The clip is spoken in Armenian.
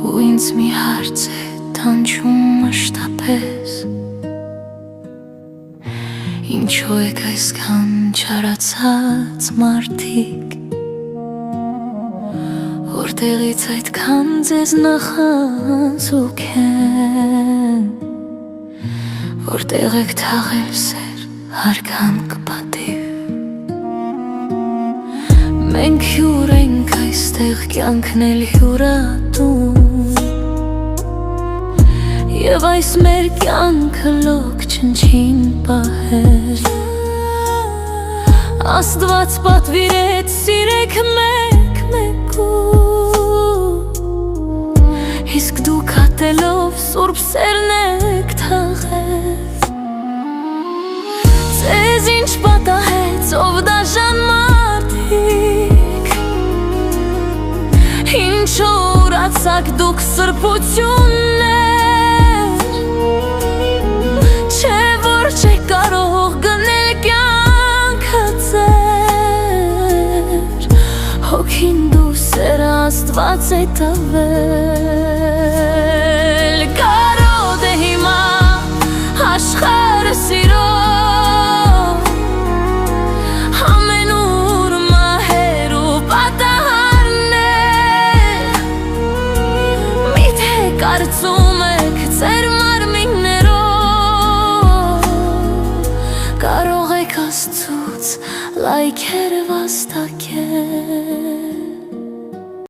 ու ինձ մի հարց է տանջում մշտապես Ինչու եք այսքան չարացած մարդիկ Որտեղից այդքան ձեզ նախանցուկ են Որտեղ եք թաղել սեր հարգանք պատիվ Մենք հյուր ենք այստեղ կյանքն էլ հյուրատուն Եվ այս մեր կյանքը լոկ չնչին պահել Աստված պատվիրեց սիրեք մեկ մեկու Իսկ դուք ատելով սուրբ սերն եք թաղել Ձեզ ինչ պատահեց ով դաժան մարդիկ Ինչու ուրացաք դուք սրբություններ Չէ որ չեք կարող գնել կյանքը ձեր Հոգին դու սերը Աստված է տվել Կարոտ է հիմա աշխարհը սիրով Ամենուր մահեր ու պատահարներ Միթե կարծում եք ձեր մարմիններով Կարող եք Աստծուց լայքեր վաստակել